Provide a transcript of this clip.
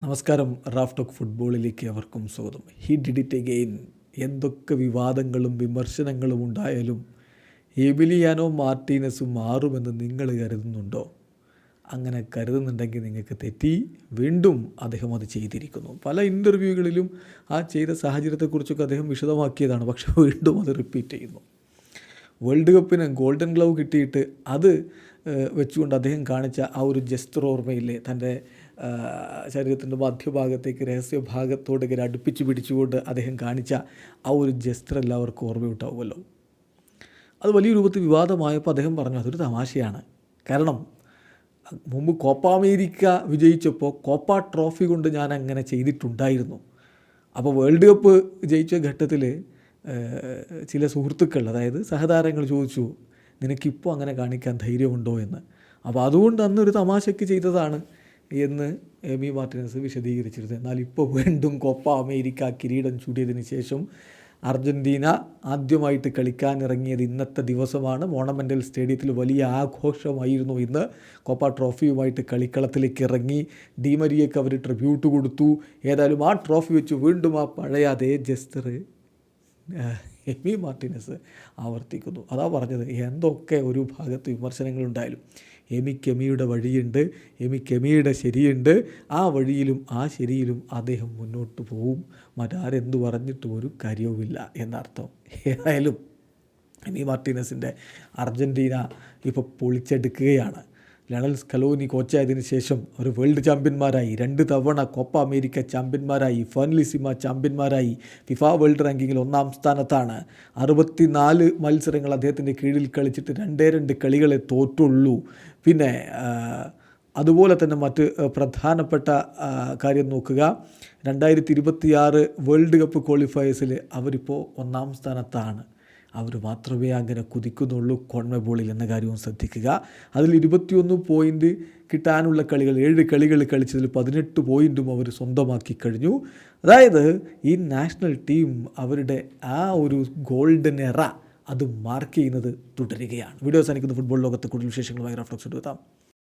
നമസ്കാരം. Raf talk ഫുട്ബോളിലേക്ക് അവർക്കും സ്വാഗതം. He did it again. എന്തൊക്കെ വിവാദങ്ങളും വിമർശനങ്ങളും ഉണ്ടായാലും എമിലിയാനോ മാർട്ടീനസ് മാറുമെന്ന് നിങ്ങൾ കരുതുന്നുണ്ടോ? അങ്ങനെ കരുതുന്നുണ്ടെങ്കിൽ നിങ്ങൾക്ക് തെറ്റി. വീണ്ടും അദ്ദേഹം അത് ചെയ്തിരിക്കുന്നു. പല ഇൻ്റർവ്യൂകളിലും ആ ചെയ്ത സാഹചര്യത്തെക്കുറിച്ചൊക്കെ അദ്ദേഹം വിശദമാക്കിയതാണ്. പക്ഷേ വീണ്ടും അത് റിപ്പീറ്റ് ചെയ്യുന്നു. വേൾഡ് കപ്പിന് ഗോൾഡൻ ഗ്ലൗ കിട്ടിയിട്ട് അത് വെച്ചുകൊണ്ട് അദ്ദേഹം കാണിച്ച ആ ഒരു ജസ്റ്റർ ഓർമ്മയില്ലേ? തൻ്റെ ശരീരത്തിൻ്റെ മധ്യഭാഗത്തേക്ക് രഹസ്യഭാഗത്തോട് ഇങ്ങനെ അടുപ്പിച്ച് പിടിച്ചുകൊണ്ട് അദ്ദേഹം കാണിച്ച ആ ഒരു ജസ്റ്റർ എല്ലാവർക്കും ഓർമ്മയുണ്ടാവുമല്ലോ. അത് വലിയ രൂപത്തിൽ വിവാദമായപ്പോൾ അദ്ദേഹം പറഞ്ഞു അതൊരു തമാശയാണ്. കാരണം മുമ്പ് കോപ്പ അമേരിക്ക വിജയിച്ചപ്പോൾ കോപ്പ ട്രോഫി കൊണ്ട് ഞാൻ അങ്ങനെ ചെയ്തിട്ടുണ്ടായിരുന്നു. അപ്പോൾ വേൾഡ് കപ്പ് ജയിച്ച ഘട്ടത്തിൽ ചില സുഹൃത്തുക്കൾ, അതായത് സഹതാരങ്ങൾ ചോദിച്ചു നിനക്കിപ്പോൾ അങ്ങനെ കാണിക്കാൻ ധൈര്യമുണ്ടോ എന്ന്. അപ്പോൾ അതുകൊണ്ട് അന്നൊരു തമാശയ്ക്ക് ചെയ്തതാണ് എന്ന് എമി മാർട്ടിനസ് വിശദീകരിച്ചിരുന്നു. എന്നാൽ ഇപ്പോൾ വീണ്ടും കോപ്പ അമേരിക്ക കിരീടം ചൂടിയതിന് ശേഷം അർജൻറ്റീന ആദ്യമായിട്ട് കളിക്കാനിറങ്ങിയത് ഇന്നത്തെ ദിവസമാണ്. മോണമെൻ്റൽ സ്റ്റേഡിയത്തിൽ വലിയ ആഘോഷമായിരുന്നു ഇന്ന്. കോപ്പ ട്രോഫിയുമായിട്ട് കളിക്കളത്തിലേക്ക് ഇറങ്ങി. ഡിമരിയയ്ക്ക് അവർ ട്രിബ്യൂട്ട് കൊടുത്തു. ഏതായാലും ആ ട്രോഫി വെച്ച് വീണ്ടും ആ പഴയ അതേ ജസ്റ്റർ എമി മാർട്ടിനസ് ആവർത്തിക്കുന്നു. അതാ പറഞ്ഞത്, എന്തൊക്കെ ഒരു ഭാഗത്ത് വിമർശനങ്ങളുണ്ടായാലും എമിയുടെ വഴിയുണ്ട്, എമിയുടെ ശരിയുണ്ട്. ആ വഴിയിലും ആ ശരിയിലും അദ്ദേഹം മുന്നോട്ട് പോവും. മറ്റാരെന്തു പറഞ്ഞിട്ടും ഒരു കാര്യവുമില്ല എന്നർത്ഥം. ഏതായാലും എമി മാർട്ടിനസിൻ്റെ അർജൻറ്റീന ഇപ്പോൾ പൊളിച്ചെടുക്കുകയാണ്. ലയണൽ സ്കലോനി കോച്ചായതിനു ശേഷം അവർ വേൾഡ് ചാമ്പ്യന്മാരായി, 2 തവണ കോപ്പ അമേരിക്ക ചാമ്പ്യന്മാരായി, ഫെർലിസിമ ചാമ്പ്യന്മാരായി, ഫിഫ വേൾഡ് റാങ്കിങ്ങിൽ 1-ാം സ്ഥാനത്താണ്. 64 മത്സരങ്ങൾ അദ്ദേഹത്തിൻ്റെ കീഴിൽ കളിച്ചിട്ട് 2 കളികളെ തോറ്റുള്ളൂ. പിന്നെ അതുപോലെ തന്നെ മറ്റ് പ്രധാനപ്പെട്ട കാര്യം നോക്കുക, 2026 വേൾഡ് കപ്പ് ക്വാളിഫയേഴ്സിൽ അവരിപ്പോൾ 1-ാം സ്ഥാനത്താണ്. അവർ മാത്രമേ അങ്ങനെ കുതിക്കുന്നുള്ളൂ കോൺമെബോളിൽ എന്ന കാര്യവും ശ്രദ്ധിക്കുക. അതിൽ 21 പോയിൻ്റ് കിട്ടാനുള്ള കളികൾ, 7 കളികൾ കളിച്ചതിൽ 18 പോയിൻറ്റും അവർ സ്വന്തമാക്കി കഴിഞ്ഞു. അതായത് ഈ നാഷണൽ ടീം അവരുടെ ആ ഒരു ഗോൾഡൻ എറ അത് മാർക്ക് ചെയ്യുന്നത് തുടരുകയാണ്. വീഡിയോ അവസാനിക്കുന്ന ഫുട്ബോൾ ലോകത്തെ കൂടുതൽ വിശേഷങ്ങളുമായി റാഫ് ടോക്സ് എടുത്താം.